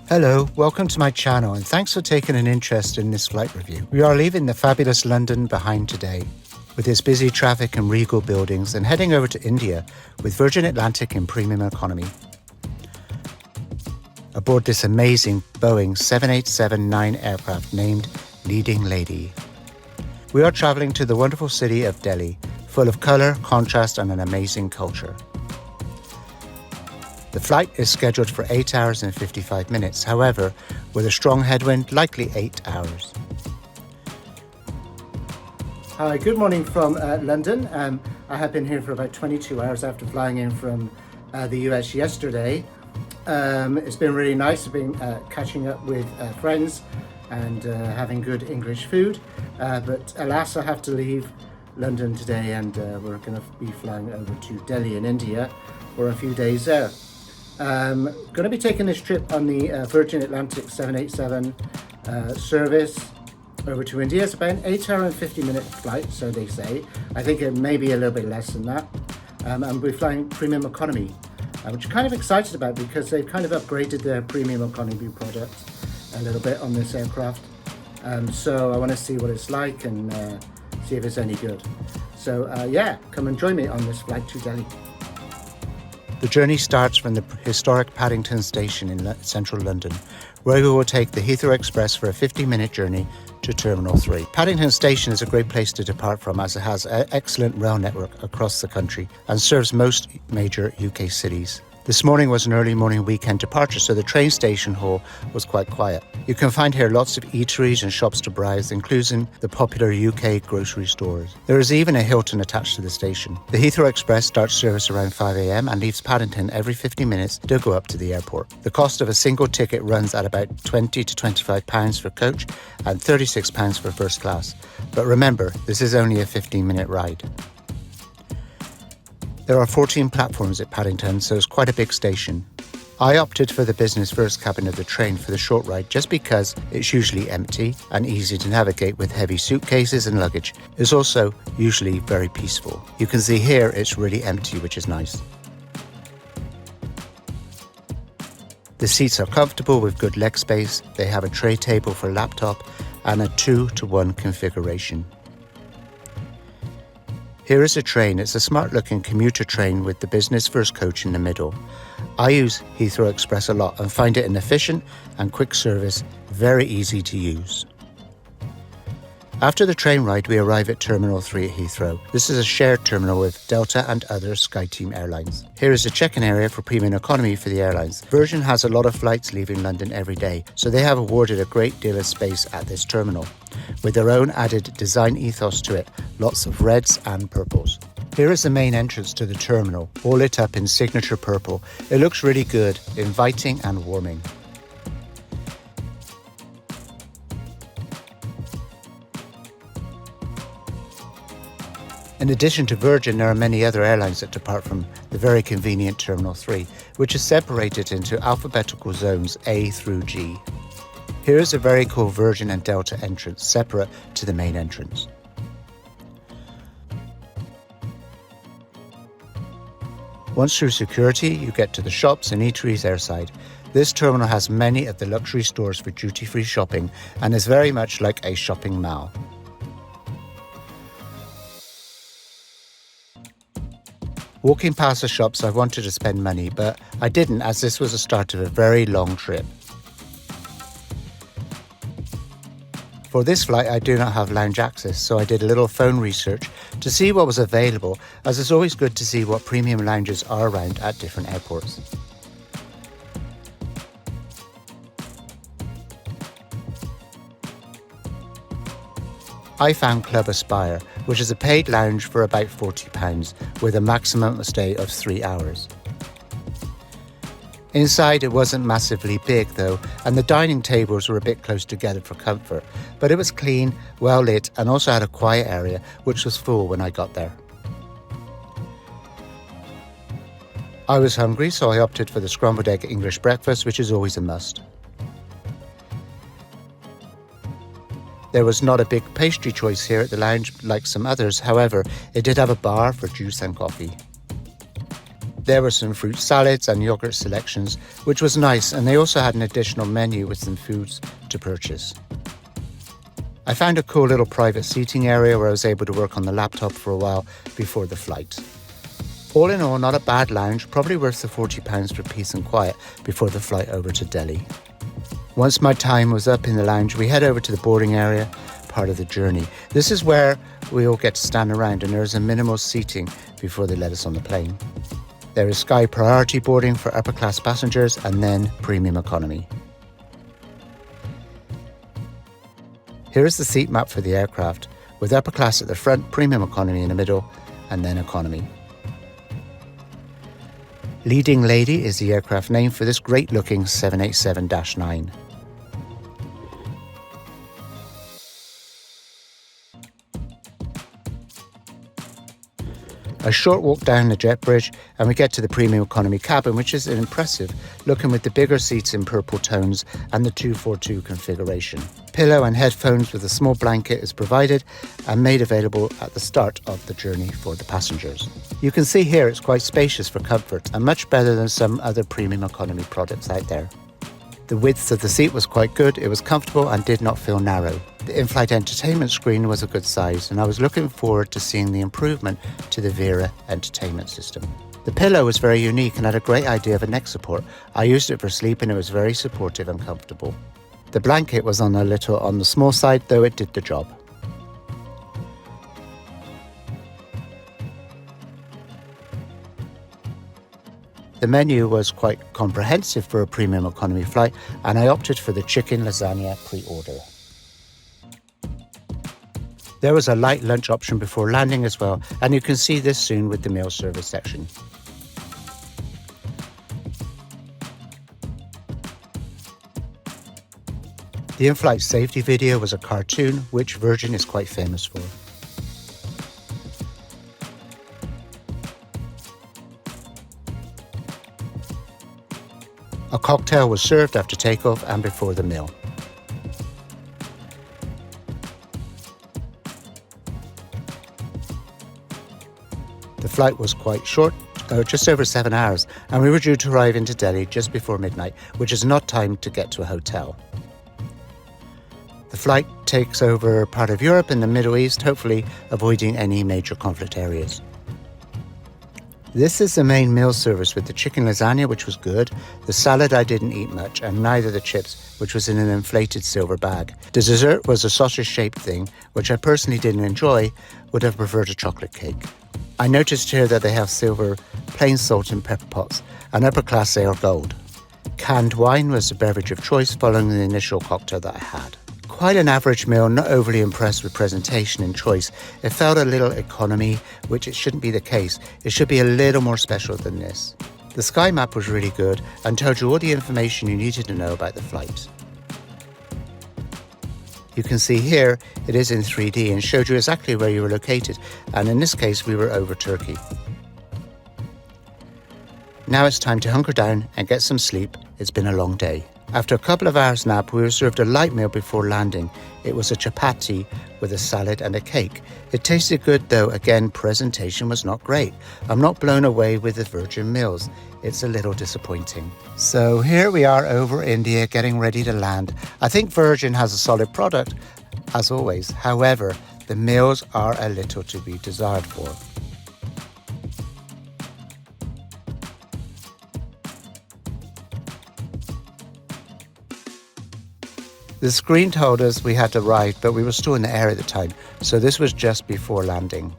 Hello, welcome to my channel and thanks for taking an interest in this flight review. We are leaving the fabulous London behind today with its busy traffic and regal buildings and heading over to India with Virgin Atlantic in premium economy. Aboard this amazing Boeing 787-9 aircraft named Leading Lady. We are travelling to the wonderful city of Delhi, full of colour, contrast and an amazing culture. The flight is scheduled for 8 hours and 55 minutes, however, with a strong headwind, likely 8 hours. Hi, good morning from London. I have been here for about 22 hours after flying in from the US yesterday. It's been really nice. I've been catching up with friends and having good English food, but alas, I have to leave London today and we're going to be flying over to Delhi in India for a few days there. Going to be taking this trip on the Virgin Atlantic 787 service over to India. It's about an 8 hour and 50 minute flight, so they say. I think it may be a little bit less than that. And we're flying premium economy, which I'm kind of excited about because they've kind of upgraded their premium economy product a little bit on this aircraft. So I want to see what it's like and see if it's any good. So yeah, come and join me on this flight to Delhi. The journey starts from the historic Paddington Station in central London, where we will take the Heathrow Express for a 50-minute journey to Terminal 3. Paddington Station is a great place to depart from as it has an excellent rail network across the country and serves most major UK cities. This morning was an early morning weekend departure, so the train station hall was quite quiet. You can find here lots of eateries and shops to browse, including the popular UK grocery stores. There is even a Hilton attached to the station. The Heathrow Express starts service around 5 a.m. and leaves Paddington every 50 minutes to go up to the airport. The cost of a single ticket runs at about £20 to £25 for coach and £36 for first class. But remember, this is only a 15-minute ride. There are 14 platforms at Paddington, so it's quite a big station. I opted for the business first cabin of the train for the short ride just because it's usually empty and easy to navigate with heavy suitcases and luggage. It's also usually very peaceful. You can see here it's really empty, which is nice. The seats are comfortable with good leg space. They have a tray table for laptop and a 2-to-1 configuration. Here is a train. It's a smart-looking commuter train with the business first coach in the middle. I use Heathrow Express a lot and find it an efficient and quick service, very easy to use. After the train ride, we arrive at Terminal 3 at Heathrow. This is a shared terminal with Delta and other SkyTeam airlines. Here is a check-in area for premium economy for the airlines. Virgin has a lot of flights leaving London every day, so they have awarded a great deal of space at this terminal, with their own added design ethos to it, lots of reds and purples. Here is the main entrance to the terminal, all lit up in signature purple. It looks really good, inviting and warming. In addition to Virgin, there are many other airlines that depart from the very convenient Terminal 3, which is separated into alphabetical zones A through G. Here is a very cool Virgin and Delta entrance, separate to the main entrance. Once through security, you get to the shops and eateries airside. This terminal has many of the luxury stores for duty-free shopping and is very much like a shopping mall. Walking past the shops, I wanted to spend money, but I didn't as this was the start of a very long trip. For this flight, I do not have lounge access, so I did a little phone research to see what was available, as it's always good to see what premium lounges are around at different airports. I found Club Aspire, which is a paid lounge for about £40, with a maximum stay of 3 hours. Inside it wasn't massively big though, and the dining tables were a bit close together for comfort, but it was clean, well lit, and also had a quiet area, which was full when I got there. I was hungry, so I opted for the scrambled egg English breakfast, which is always a must. There was not a big pastry choice here at the lounge like some others, however, it did have a bar for juice and coffee. There were some fruit salads and yogurt selections, which was nice, and they also had an additional menu with some foods to purchase. I found a cool little private seating area where I was able to work on the laptop for a while before the flight. All in all, not a bad lounge, probably worth the £40 for peace and quiet before the flight over to Delhi. Once my time was up in the lounge, we head over to the boarding area, part of the journey. This is where we all get to stand around, and there is a minimal seating before they let us on the plane. There is Sky Priority boarding for upper class passengers and then Premium Economy. Here is the seat map for the aircraft, with upper class at the front, Premium Economy in the middle, and then Economy. Leading Lady is the aircraft name for this great-looking 787-9. A short walk down the jet bridge and we get to the Premium Economy cabin, which is impressive, looking with the bigger seats in purple tones and the 242 configuration. Pillow and headphones with a small blanket is provided and made available at the start of the journey for the passengers. You can see here it's quite spacious for comfort and much better than some other Premium Economy products out there. The width of the seat was quite good, it was comfortable and did not feel narrow. The in-flight entertainment screen was a good size, and I was looking forward to seeing the improvement to the Vera entertainment system. The pillow was very unique and had a great idea of a neck support. I used it for sleep and it was very supportive and comfortable. The blanket was on the small side, though it did the job. The menu was quite comprehensive for a Premium Economy flight, and I opted for the chicken lasagna pre-order. There was a light lunch option before landing as well, and you can see this soon with the meal service section. The in-flight safety video was a cartoon, which Virgin is quite famous for. A cocktail was served after takeoff and before the meal. The flight was quite short, just over 7 hours, and we were due to arrive into Delhi just before midnight, which is not time to get to a hotel. The flight takes over part of Europe and the Middle East, hopefully avoiding any major conflict areas. This is the main meal service with the chicken lasagna, which was good. The salad I didn't eat much, and neither the chips, which was in an inflated silver bag. The dessert was a sausage-shaped thing, which I personally didn't enjoy, would have preferred a chocolate cake. I noticed here that they have silver plain salt and pepper pots, and upper class they are gold. Canned wine was the beverage of choice following the initial cocktail that I had. Quite an average meal, not overly impressed with presentation and choice. It felt a little economy, which it shouldn't be the case. It should be a little more special than this. The sky map was really good and told you all the information you needed to know about the flight. You can see here it is in 3D and showed you exactly where you were located, and in this case we were over Turkey. Now it's time to hunker down and get some sleep. It's been a long day. After a couple of hours nap, we were served a light meal before landing. It was a chappatti with a salad and a cake. It tasted good, though again, presentation was not great. I'm not blown away with the Virgin meals. It's a little disappointing. So here we are over India, getting ready to land. I think Virgin has a solid product, as always. However, the meals are a little to be desired for. The screen told us we had arrived, but we were still in the air at the time, so this was just before landing.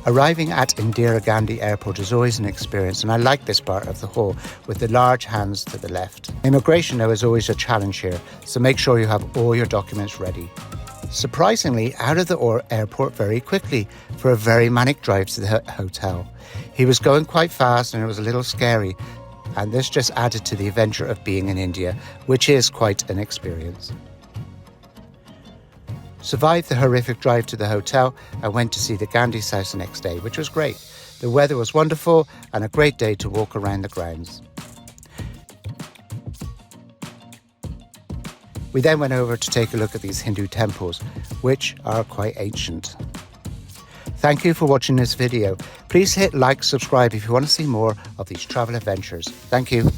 Arriving at Indira Gandhi Airport is always an experience, and I like this part of the hall with the large hands to the left. Immigration, though, is always a challenge here, so make sure you have all your documents ready. Surprisingly, out of the airport very quickly for a very manic drive to the hotel. He was going quite fast and it was a little scary, and this just added to the adventure of being in India, which is quite an experience. Survived the horrific drive to the hotel and went to see the Gandhi house the next day, which was great. The weather was wonderful and a great day to walk around the grounds. We then went over to take a look at these Hindu temples, which are quite ancient. Thank you for watching this video. Please hit like, subscribe if you want to see more of these travel adventures. Thank you.